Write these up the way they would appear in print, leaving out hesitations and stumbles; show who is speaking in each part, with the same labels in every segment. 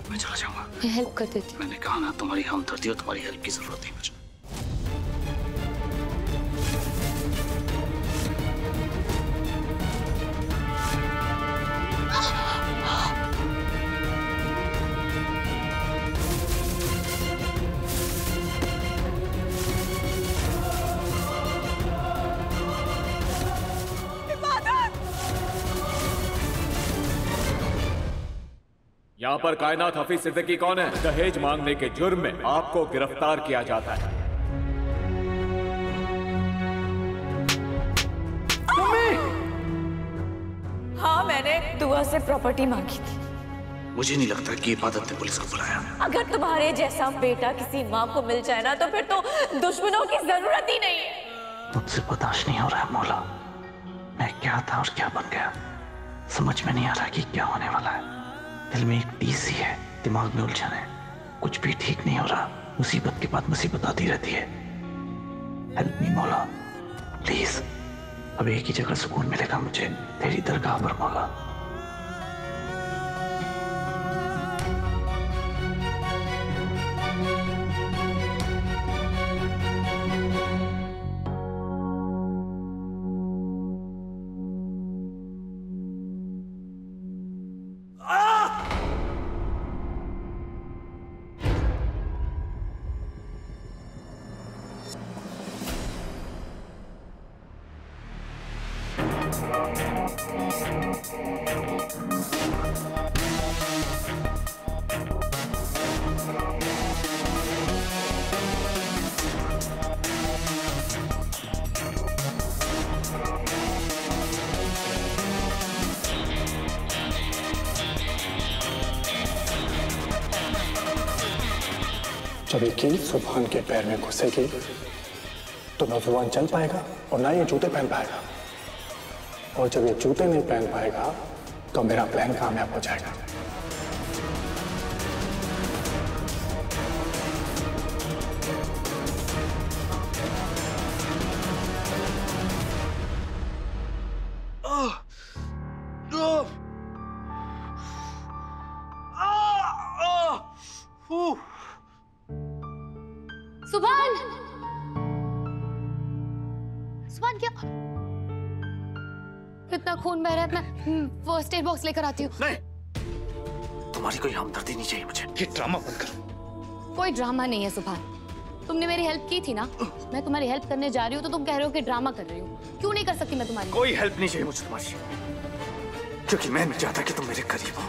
Speaker 1: मैं चला जाऊंगा।
Speaker 2: मैं हेल्प कर देती हूँ।
Speaker 1: मैंने कहा ना, तुम्हारी हमदर्दी और तुम्हारी हेल्प की जरूरत है मुझे।
Speaker 3: यहाँ पर कायनात हफीज सिद्दीकी कौन है? दहेज मांगने के जुर्म में आपको गिरफ्तार किया जाता है।
Speaker 4: हाँ, मैंने दुआ से प्रॉपर्टी मांगी थी।
Speaker 1: मुझे नहीं लगता कि इबादत ने पुलिस को बुलाया।
Speaker 4: अगर तुम्हारे जैसा बेटा किसी माँ को मिल जाए ना, तो फिर तो दुश्मनों की जरूरत ही नहीं है।
Speaker 1: मुझसे बर्दाश्त नहीं हो रहा है मौला। मैं क्या था और क्या बन गया, समझ में नहीं आ रहा कि क्या होने वाला है। दिल में एक टीस सी है, दिमाग में उलझन है, कुछ भी ठीक नहीं हो रहा। मुसीबत के बाद मुसीबत आती रहती है। हेल्प मी मौला, प्लीज। अब एक ही जगह सुकून मिलेगा मुझे, तेरी दरगाह पर मौला।
Speaker 5: जब ये कील सुभान के पैर में घुसेगी तो ना सुभान चल पाएगा और ना ये जूते पहन पाएगा। और जब ये जूते नहीं पहन पाएगा तो मेरा प्लान कामयाब हो जाएगा।
Speaker 2: सुभान, सुभान क्या? कितना खून बह रहा है। मैं फर्स्ट एड बॉक्स लेकर आती हूँ।
Speaker 1: नहीं, तुम्हारी कोई हमदर्दी नहीं चाहिए मुझे। ये ड्रामा बंद करो।
Speaker 2: कोई ड्रामा नहीं है सुभान। तुमने मेरी हेल्प की थी ना, मैं तुम्हारी हेल्प करने जा रही हूँ तो तुम कह रहे हो कि ड्रामा कर रही हूँ। क्यों नहीं कर सकती मैं तुम्हारी?
Speaker 1: कोई हेल्प नहीं चाहिए मुझे तुम्हारी, क्योंकि मैं नहीं चाहता कि तुम मेरे करीब हो।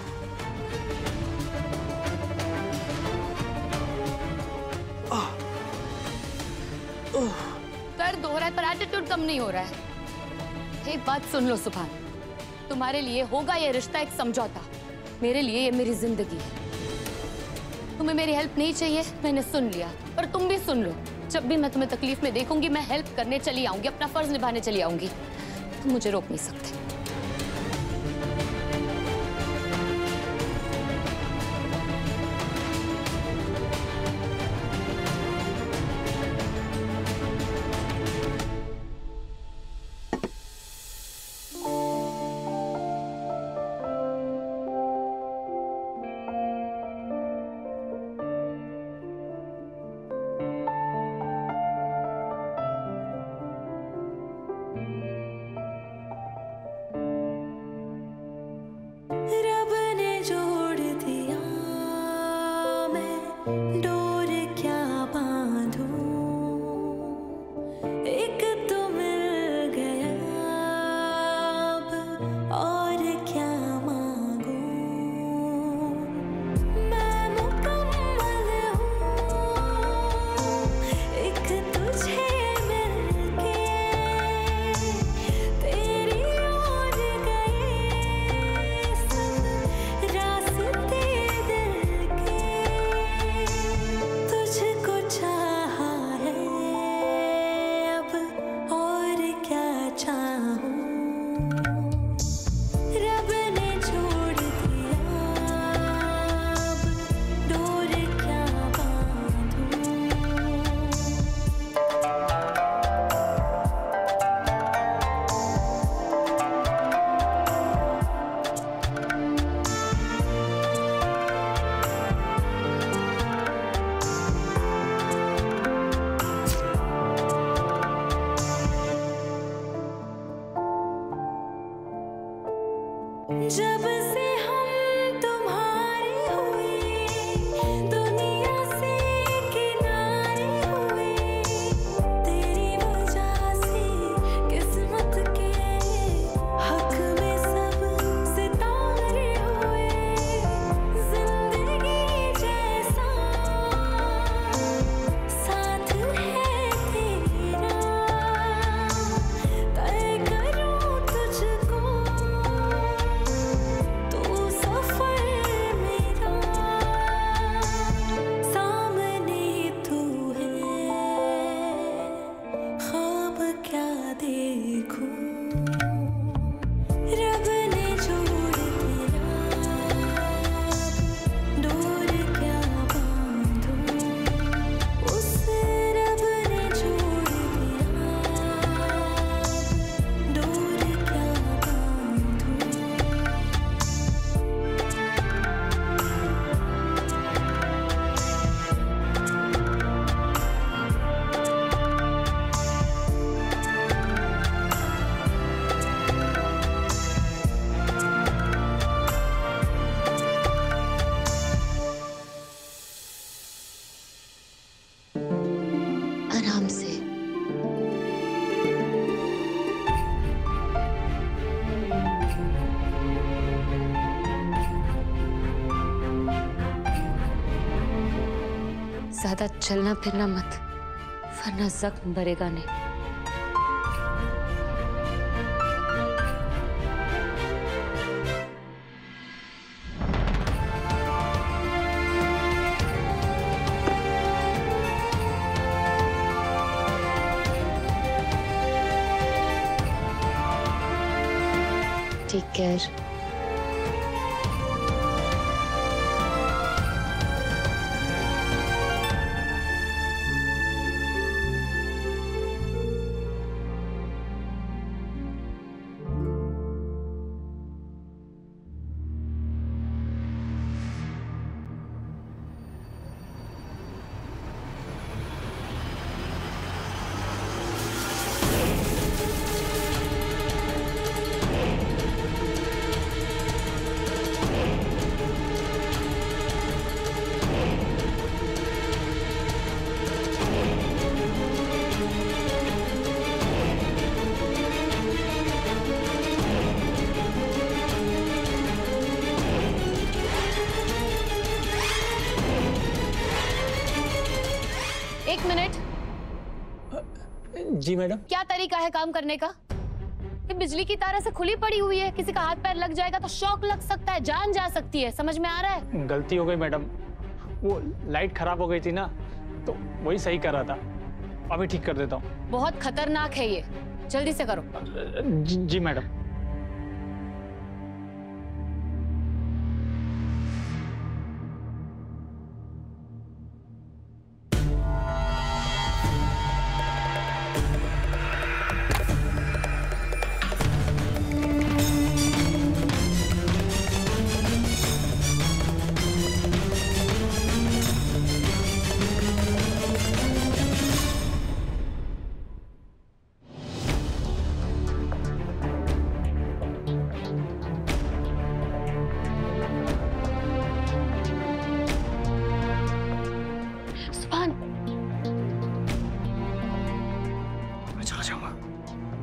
Speaker 2: दर्द हो रहा है पर एटीट्यूड कम नहीं हो रहा है। एक बात सुन लो सुभान, तुम्हारे लिए होगा ये रिश्ता एक समझौता, मेरे लिए ये मेरी जिंदगी है। तुम्हें मेरी हेल्प नहीं चाहिए, मैंने सुन लिया। पर तुम भी सुन लो, जब भी मैं तुम्हें तकलीफ में देखूंगी मैं हेल्प करने चली आऊंगी, अपना फर्ज निभाने चली आऊंगी। तुम मुझे रोक नहीं सकते। ज्यादा चलना फिरना मत, वरना जख्म भरेगा नहीं। Take care. एक मिनट।
Speaker 5: जी मैडम।
Speaker 2: क्या तरीका है काम करने का? ये बिजली की तार से खुली पड़ी हुई है, किसी का हाथ पैर लग जाएगा तो शॉक लग सकता है, जान जा सकती है। समझ में आ रहा है?
Speaker 5: गलती हो गई मैडम, वो लाइट खराब हो गई थी ना, तो वही सही कर रहा था। अभी ठीक कर देता हूँ।
Speaker 2: बहुत खतरनाक है ये, जल्दी से करो।
Speaker 5: जी मैडम।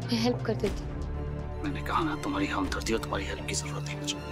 Speaker 2: मैं हेल्प कर देती।
Speaker 1: मैंने कहा ना, तुम्हारी हमदर्दी और तुम्हारी हेल्प की जरूरत है मुझे।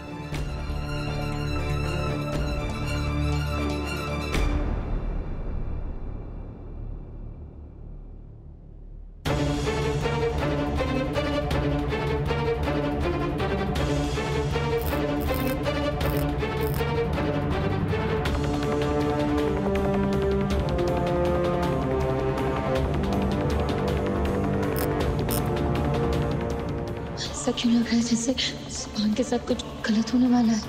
Speaker 2: ऐसा क्यों लग रहा है जैसे सुभान के साथ कुछ गलत होने वाला है?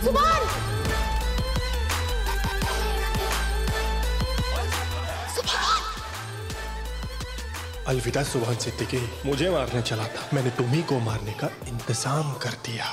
Speaker 2: सुभान!
Speaker 6: अलविदा सुभान सिद्दीकी, मुझे मारने चला था, मैंने तुम्ही को मारने का इंतजाम कर दिया।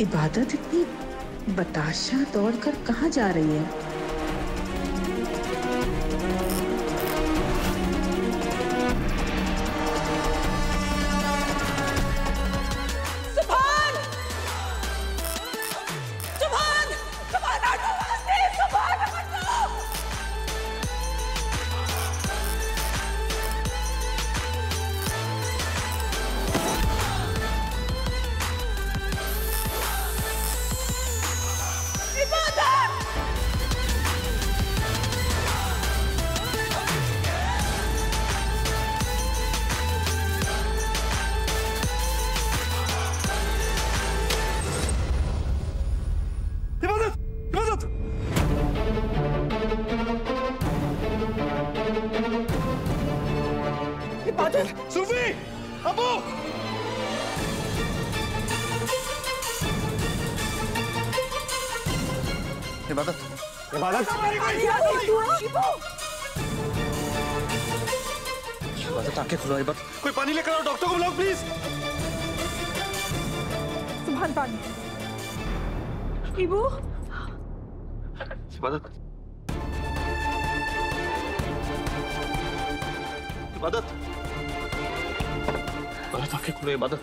Speaker 7: इबादत इतनी बताशा दौड़कर कहाँ जा रही है?
Speaker 4: सुभान! सुभान! सुभान हटो वहाँ से! सुभान हटो!
Speaker 6: सुफी, अबू!
Speaker 1: इबादत,
Speaker 6: इबादत!
Speaker 1: इबादत आंखें खुलो। इबादत,
Speaker 6: कोई पानी लेकर आओ, डॉक्टर को बुलाओ प्लीज।
Speaker 7: सुभान पानी। इबू,
Speaker 1: इबादत, इबादत, इबादत आंखें खुले। इबादत,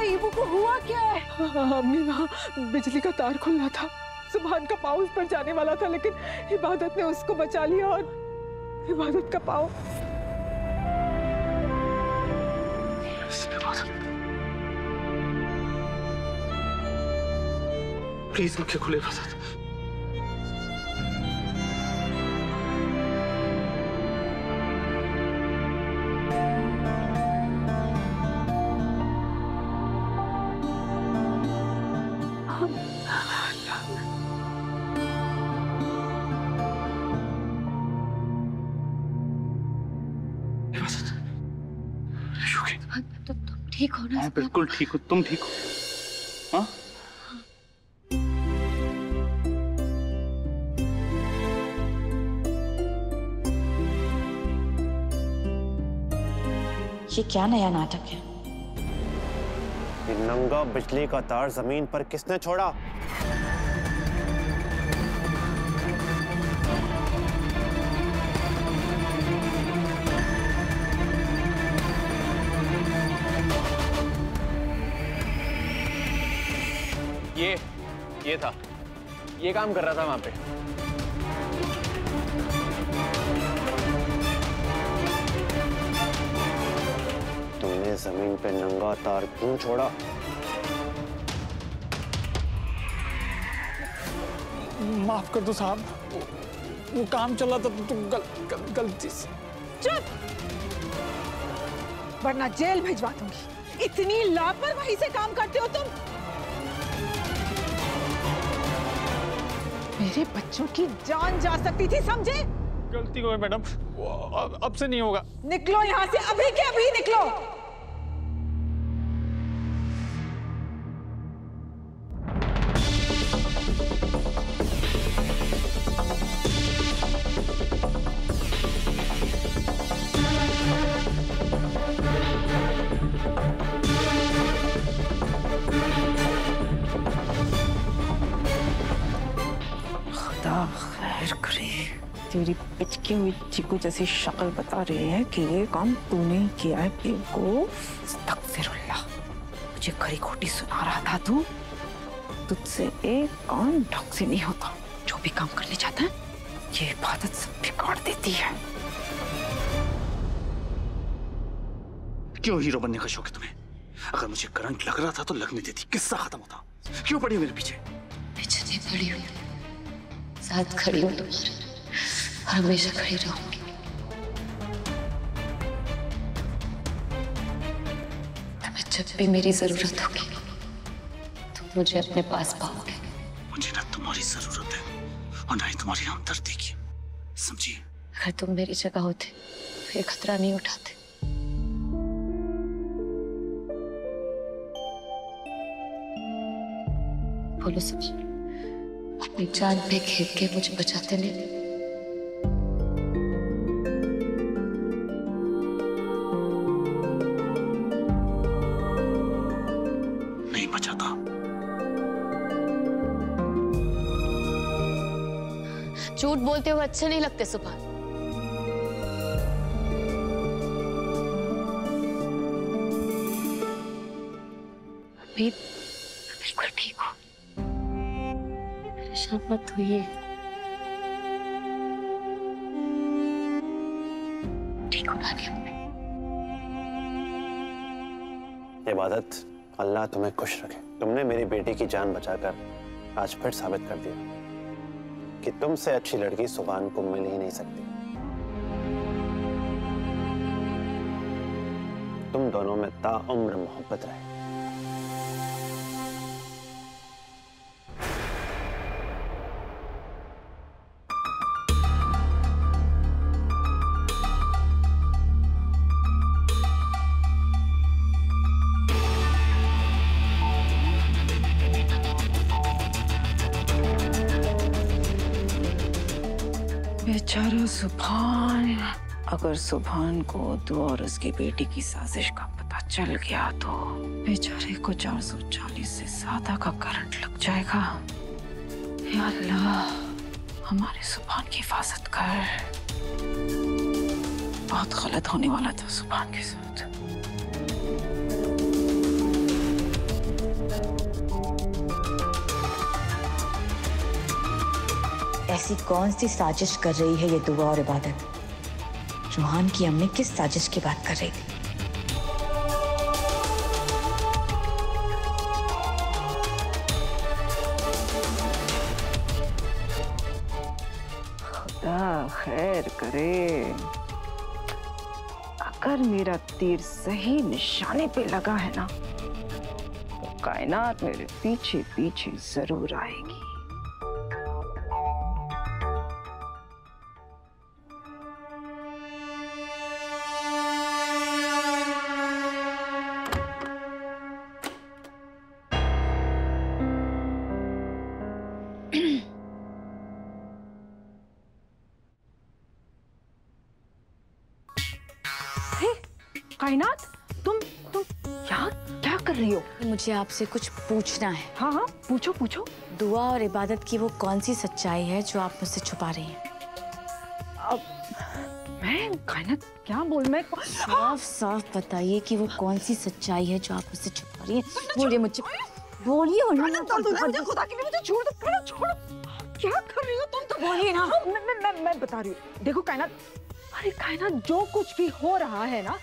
Speaker 4: इबू को हुआ क्या है?
Speaker 7: अम्मी वहाँ बिजली का तार खुला था, सुभान का पाँव उस पर जाने वाला था, लेकिन इबादत ने उसको बचा लिया और इबादत का पाँव।
Speaker 1: प्लीज आंखें खुले इबादत।
Speaker 2: तुम ठीक हो ना?
Speaker 1: हाँ बिल्कुल ठीक हो। तुम ठीक हो? हाँ
Speaker 8: ये क्या नया नाटक है?
Speaker 9: ये नंगा बिजली का तार जमीन पर किसने छोड़ा?
Speaker 10: ये था, ये काम कर रहा था वहां पे।
Speaker 9: तुमने जमीन पे नंगा तार क्यों छोड़ा?
Speaker 5: माफ कर दो साहब, वो काम चला था तो गलती से।
Speaker 7: चुप, वरना जेल भिजवा दूंगी। इतनी लापरवाही से काम करते हो तुम। मेरे बच्चों की जान जा सकती थी, समझे?
Speaker 5: गलती हो गई मैडम, अब से नहीं होगा।
Speaker 7: निकलो यहाँ से, अभी के अभी निकलो।
Speaker 8: खैर करे, तेरी पिचकी हुई चीकू जैसी शक्ल बता रही है कि ये काम तूने किया है बेवकूफ। अस्तगफिरुल्लाह, मुझे खरी खोटी सुना रहा था तू। तुझसे एक काम ढंग से नहीं होता। जो भी काम करने जाता है ये इबादत सब बिगाड़ देती है।
Speaker 1: क्यों हीरो बनने का शौक है तुम्हें? अगर मुझे करंट लग रहा था तो लगने देती, किस्सा खत्म होता। क्यों पड़ी मेरे पीछे?
Speaker 2: पीछे नहीं पड़ी हुई, साथ खड़ी हूँ तुम्हारे, हमेशा खड़ी रहूंगी। तुम्हें जब भी मेरी जरूरत होगी तुम मुझे अपने पास पाओगे।
Speaker 1: मुझे ना तुम्हारी जरूरत है और ना ही तुम्हारी हमदर्दी की, समझी?
Speaker 2: अगर तुम मेरी जगह होते तो ये खतरा नहीं उठाते। बोलो समझ, अपनी जान पे खेल के मुझे बचाते नहीं।
Speaker 1: नहीं बचाता।
Speaker 2: झूठ बोलते हुए अच्छे नहीं लगते सुभान। अभी बिल्कुल ठीक हो, परेशान मत होइए। ठीक हो नानी अम्मी।
Speaker 9: इबादत, अल्लाह तुम्हें खुश रखे। तुमने मेरी बेटी की जान बचाकर आज फिर साबित कर दिया कि तुमसे अच्छी लड़की सुभान को मिल ही नहीं सकती। तुम दोनों में ताउम्र मोहब्बत रहे।
Speaker 8: बेचारा सुभान अगर सुभान को दुआ और उसकी बेटी की साजिश का पता चल गया तो बेचारे को 440 से ज्यादा का करंट लग जाएगा। या अल्लाह, हमारे सुभान की हिफाजत कर। बहुत गलत होने वाला था सुभान के साथ।
Speaker 4: ऐसी कौन सी साजिश कर रही है ये दुआ और इबादत? रूहान की अम्मी किस साजिश की बात कर रही थी?
Speaker 8: खुदा खैर करे। अगर मेरा तीर सही निशाने पे लगा है ना, तो कायनात मेरे पीछे पीछे जरूर आएगी।
Speaker 2: कायनात, तुम क्या कर रही हो? मुझे आपसे कुछ पूछना है।
Speaker 8: हाँ हाँ, पूछो पूछो।
Speaker 2: दुआ और इबादत की वो कौन सी सच्चाई है जो आप मुझसे छुपा रही हैं?
Speaker 8: मैं कायनात क्या बोल, मैं
Speaker 2: साफ साफ बताइए कि वो कौन सी सच्चाई है जो आप मुझसे छुपा रही हैं। बोलिए मुझे, बोलिए।
Speaker 8: खुदा के लिए मुझे छोड़ दो, छोड़। क्या कर रही हो तुम? तो
Speaker 2: बोलिए ना।
Speaker 8: मैं बता रही हूँ। देखो कायनात, अरे कायनात, जो कुछ भी हो रहा है ना,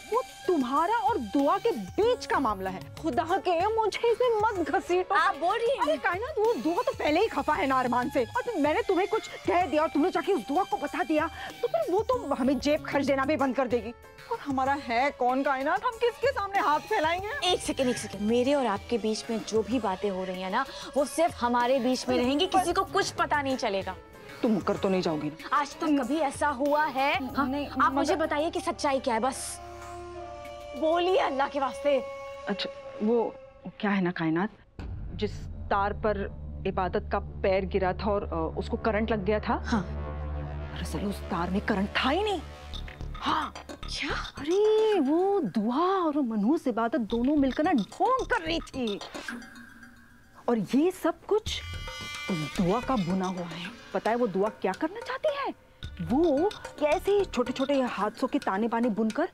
Speaker 8: वो तुम्हारा और दुआ के बीच का मामला है। खुदा के मुझे इसमें मत घसीटो।
Speaker 2: आप बोल रही हैं?
Speaker 8: अरे कायनात, वो दुआ तो पहले ही खफा है ना अरमान से, और फिर मैंने तुम्हें कुछ कह दिया और तुमने जाके उस दुआ को बता दिया, तो फिर वो तो हमें जेब खर्च देना भी बंद कर देगी। और हमारा है कौन कायनात? हम किसके सामने हाथ फैलाएंगे?
Speaker 2: एक सेकेंड। मेरे और आपके बीच में जो भी बातें हो रही है ना, वो सिर्फ हमारे बीच में रहेंगी, किसी को कुछ पता नहीं चलेगा।
Speaker 8: तुम कर तो नहीं जाओगी?
Speaker 2: आज तक कभी ऐसा हुआ है? नहीं, आप मुझे बताइए कि सच्चाई क्या है, बस बोलिए अल्लाह के वास्ते।
Speaker 8: अच्छा, वो क्या है ना कायनात, जिस तार पर इबादत का पैर गिरा था और उसको करंट लग गया था। हाँ। दरअसल उस तार में करंट था ही नहीं। हाँ। क्या? अरे वो दुआ और मनहूस इबादत दोनों मिलकर ना ढोंग कर रही थी, और ये सब कुछ उस दुआ का बुना हुआ है। पता है वो दुआ क्या करना चाहती है? वो कैसे छोटे छोटे हादसों के ताने बाने बुनकर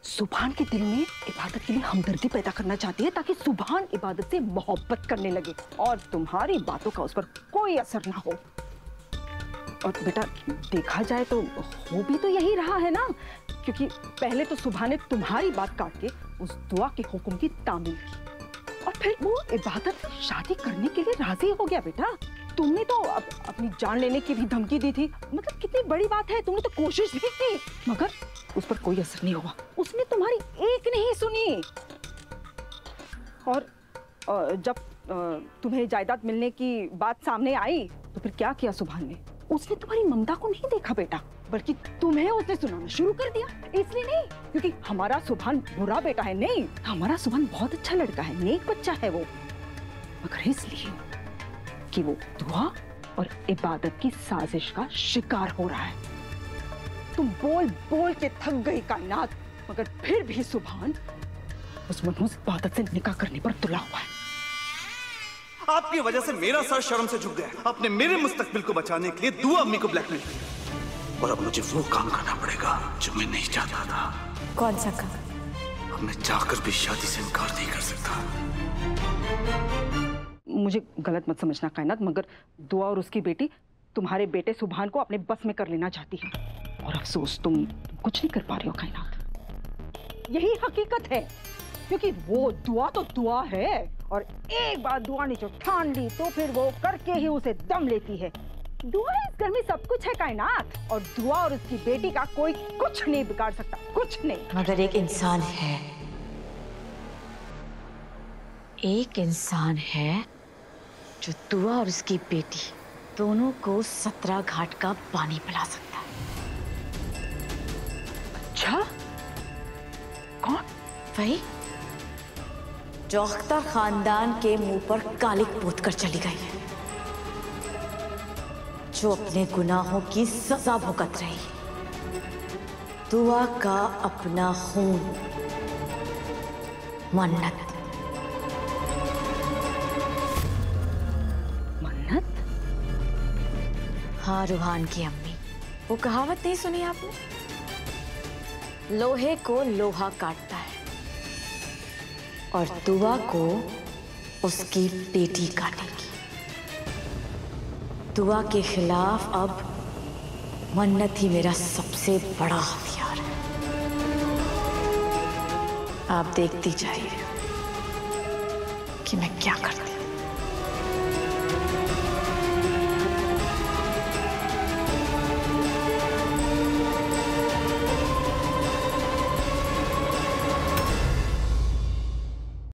Speaker 8: सुभान के दिल में इबादत के लिए हमदर्दी पैदा करना चाहती है, ताकि सुभान इबादत से मोहब्बत करने लगे और तुम्हारी बातों का उस पर कोई असर ना हो। और बेटा, देखा जाए तो हो भी तो यही रहा है ना, क्योंकि पहले तो सुभान ने तुम्हारी बात काट के उस दुआ के हुक्म की तामील की, और फिर वो इबादत से शादी करने के लिए राजी हो गया। बेटा, तुमने तो अपनी जान लेने की भी धमकी दी थी। मतलब कितनी बड़ी बात है, तुमने तो कोशिश भी की, मगर उस पर कोई असर नहीं हुआ। उसने तुम्हारी एक नहीं सुनी। और जब तुम्हें जायदाद मिलने की बात सामने आई, तो फिर क्या किया सुभान ने? उसने तुम्हारी ममता को नहीं देखा बेटा, बल्कि तुम्हें उसने सुनाना शुरू कर दिया। इसलिए नहीं क्योंकि हमारा सुभान बुरा बेटा है, नहीं, हमारा सुभान बहुत अच्छा लड़का है, नेक बच्चा है वो, मगर इसलिए कि वो दुआ और इबादत की साजिश का शिकार हो रहा है। तुम बोल बोल के थक गई कायनात, मगर फिर भी सुभान उस मनहूस इबादत से निकाह करने पर तुला हुआ है।
Speaker 11: आपकी वजह से मेरा सर शर्म से झुक गया। आपने मेरे मुस्तकबिल को बचाने के लिए दुआ अम्मी को ब्लैकमेल किया,
Speaker 1: और अब मुझे वो काम करना पड़ेगा जो मैं नहीं चाहता था।
Speaker 4: कौन सा काम?
Speaker 1: अब मैं चाहकर भी शादी से इनकार नहीं कर सकता।
Speaker 8: मुझे गलत मत समझना कायनात, मगर दुआ और उसकी बेटी तुम्हारे बेटे सुभान को अपने बस में कर लेना चाहती है, और अफसोस तुम कुछ नहीं कर पा रही हो कायनात। यही हकीकत है, क्योंकि वो दुआ तो दुआ है, और एक बार दुआ ने जो ठान ली तो फिर वो करके ही उसे दम लेती है। दुआ इस घर में सब कुछ है कायनात, और दुआ और उसकी बेटी का कोई कुछ नहीं बिगाड़ सकता, कुछ नहीं।
Speaker 4: मगर एक इंसान है
Speaker 2: जो दुआ और उसकी बेटी दोनों को 17 घाट का पानी पिला सकता है।
Speaker 8: अच्छा, कौन?
Speaker 2: वही जो अख्तर खानदान के मुंह पर कालिक पोत कर चली गई है, जो अपने गुनाहों की सजा भुगत रही,
Speaker 4: दुआ का अपना खून, मन्नत।
Speaker 8: मन्नत?
Speaker 4: हाँ, रूहान की अम्मी, वो कहावत नहीं सुनी आपने? लोहे को लोहा काटता है और दुआ को उसकी बेटी काटेगी। दुआ के खिलाफ अब मन्नत ही मेरा सबसे बड़ा हथियार है। आप देखती जाइए कि मैं क्या करती हूँ।